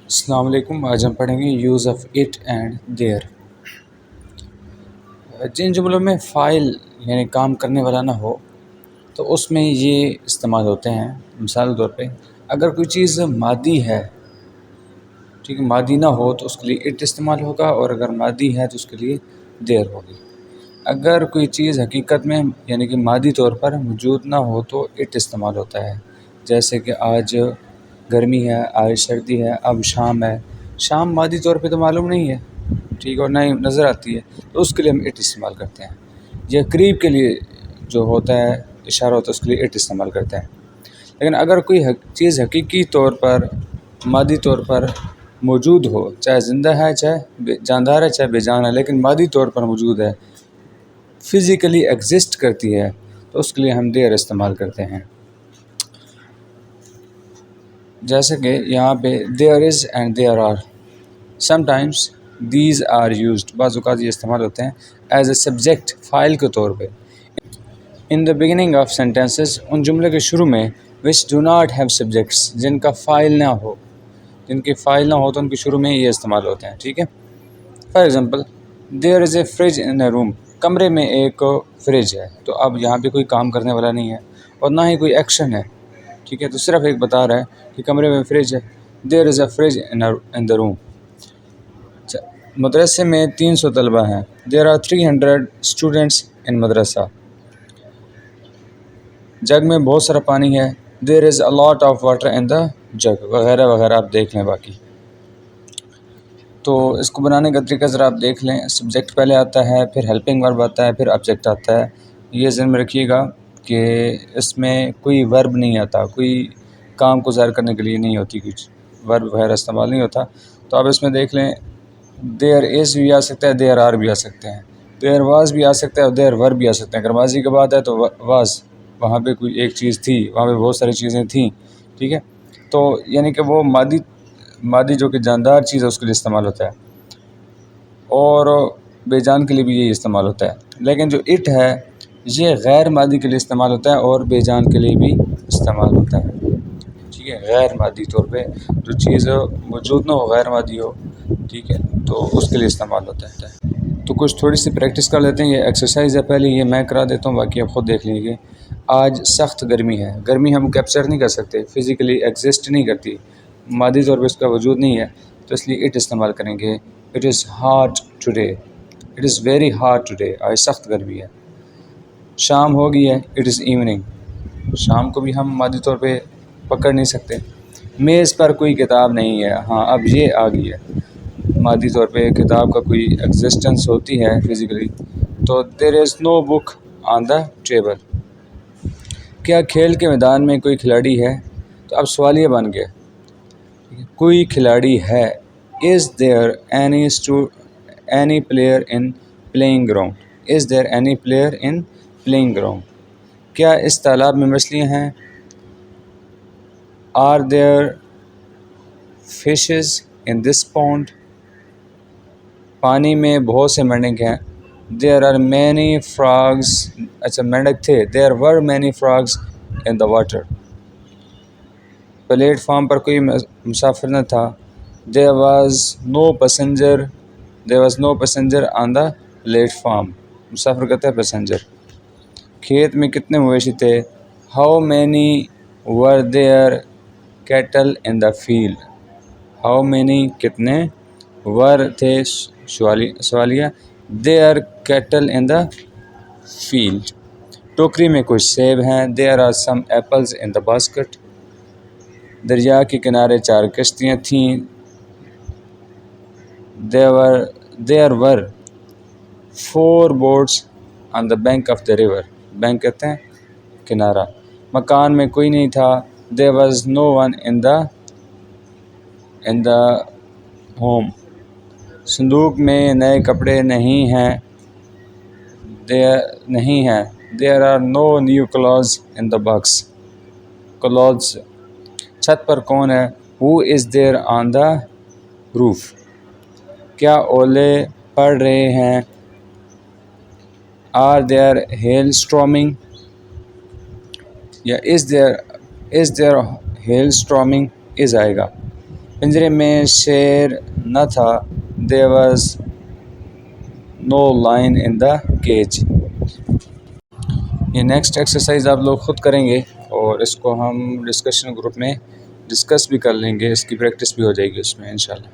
السلام علیکم. آج ہم پڑھیں گے use of it and there. جن جملوں میں فاعل یعنی کام کرنے والا نہ ہو تو اس میں یہ استعمال ہوتے ہیں. مثال کے طور پہ اگر کوئی چیز مادی ہے، ٹھیک ہے، مادی نہ ہو تو اس کے لیے اٹ استعمال ہوگا، اور اگر مادی ہے تو اس کے لیے دیر ہوگی. اگر کوئی چیز حقیقت میں یعنی کہ مادی طور پر موجود نہ ہو تو اٹ استعمال ہوتا ہے. جیسے کہ آج گرمی ہے، آج سردی ہے، اب شام ہے. شام مادی طور پہ تو معلوم نہیں ہے، ٹھیک ہے، اور نہ ہی نظر آتی ہے، تو اس کے لیے ہم اٹ استعمال کرتے ہیں. یا قریب کے لیے جو ہوتا ہے اشارہ ہوتا ہے اس کے لیے اٹ استعمال کرتے ہیں. لیکن اگر کوئی چیز حقیقی طور پر مادی طور پر موجود ہو، چاہے زندہ ہے، چاہے جاندار ہے، چاہے بے جان ہے، لیکن مادی طور پر موجود ہے، فزیکلی ایگزسٹ کرتی ہے، تو اس کے لیے ہم دیر استعمال کرتے ہیں. جیسے کہ یہاں پہ there is and there are. Sometimes these are used, بعض اوقات یہ استعمال ہوتے ہیں ایز اے سبجیکٹ، فائل کے طور پہ. ان دا بگننگ آف سینٹینسز، ان جملے کے شروع میں، which do not have subjects, جن کا فائل نہ ہو، جن کی فائل نہ ہو تو ان کے شروع میں یہ استعمال ہوتے ہیں. ٹھیک ہے. For example there is a fridge in a room, کمرے میں ایک فریج ہے. تو اب یہاں پہ کوئی کام کرنے والا نہیں ہے اور نہ ہی کوئی ایکشن ہے، ٹھیک ہے، تو صرف ایک بتا رہا ہے کہ کمرے میں فریج ہے. دیر از اے فریج ان دا روم. مدرسے میں 300 طلبہ ہیں. دیر آر 300 اسٹوڈنٹس ان مدرسہ. جگ میں بہت سارا پانی ہے. دیر is a lot of water in دا جگ، وغیرہ وغیرہ. آپ دیکھ لیں باقی. تو اس کو بنانے کا طریقہ ذرا آپ دیکھ لیں. سبجیکٹ پہلے آتا ہے، پھر ہیلپنگ ورب آتا ہے، پھر آبجیکٹ آتا ہے. یہ ذہن میں رکھیے گا کہ اس میں کوئی ورب نہیں آتا، کوئی کام کو ظاہر کرنے کے لیے نہیں ہوتی، کچھ ورب وغیرہ استعمال نہیں ہوتا. تو آپ اس میں دیکھ لیں، دیر از بھی آ سکتا ہے، دیر آر بھی آ سکتے ہیں، دیر واز بھی آ سکتا ہے، اور دیر ور بھی آ سکتے ہیں. اگر ماضی کے بعد ہے تو واز، وہاں پہ کوئی ایک چیز تھی، وہاں پہ بہت ساری چیزیں تھیں. ٹھیک ہے. تو یعنی کہ وہ مادی جو کہ جاندار چیز ہے اس کے لیے استعمال ہوتا ہے، اور بے جان کے لیے بھی یہی استعمال ہوتا ہے. لیکن جو اٹ ہے یہ غیر مادی کے لیے استعمال ہوتا ہے اور بے جان کے لیے بھی استعمال ہوتا ہے. ٹھیک ہے. غیر مادی طور پہ جو چیز موجود نہ ہو، غیر مادی ہو، ٹھیک ہے، تو اس کے لیے استعمال ہوتا ہے. تو کچھ تھوڑی سی پریکٹس کر لیتے ہیں. یہ ایکسرسائز ہے پہلے، یہ میں کرا دیتا ہوں، باقی آپ خود دیکھ لیجیے. آج سخت گرمی ہے. گرمی ہم کیپچر نہیں کر سکتے، فزیکلی ایگزسٹ نہیں کرتی، مادی طور پہ اس کا وجود نہیں ہے، تو اس لیے اٹ استعمال کریں گے. It is hot today. It is very hot today. آج سخت گرمی ہے. شام ہو گئی ہے. It is evening. شام کو بھی ہم مادی طور پہ پکڑ نہیں سکتے. میز پر کوئی کتاب نہیں ہے. ہاں اب یہ آ گئی ہے. مادی طور پہ کتاب کا کوئی ایگزسٹنس ہوتی ہے فزیکلی، تو دیر از نو بک آن دا ٹیبل. کیا کھیل کے میدان میں کوئی کھلاڑی ہے؟ تو اب سوالیہ بن گیا. کوئی کھلاڑی ہے. Is there any player in playing ground. Is there any player in playing ground. کیا اس تالاب میں مچھلیاں ہیں؟ Are there fishes in this pond. پانی میں بہت سے مینڈک ہیں. There are many frogs. اچھا مینڈک تھے. There were many frogs in the water. Platform پر کوئی مسافر نہ تھا. There was no passenger on the platform. مسافر کہتا ہے پیسنجر. کھیت میں کتنے مویشی تھے؟ How many were there cattle in the field. How many کتنے، ور تھے سوالیہ، there cattle in the field. ٹوکری میں کچھ سیب ہیں. There are some apples in the basket. دریا کے کنارے 4 کشتیاں تھیں. There were 4 boats on the bank of the river. Bank کہتے ہیں کنارہ. مکان میں کوئی نہیں تھا. There was no one in the home. صندوق میں نئے کپڑے نہیں ہیں. There are no new clothes in the box. Clothes. چھت پر کون ہے؟ ہو از دیر آن دا روف. کیا اولے پڑ رہے ہیں؟ Are there hail storming. یا از دیر ہیل اسٹارمنگ. از آئے گا. پنجرے میں شیر نہ تھا. There was no lion in the cage. یہ نیکسٹ ایکسرسائز آپ لوگ خود کریں گے اور اس کو ہم ڈسکشن گروپ میں ڈسکس بھی کر لیں گے. اس کی پریکٹس بھی ہو جائے گی اس میں انشاءاللہ.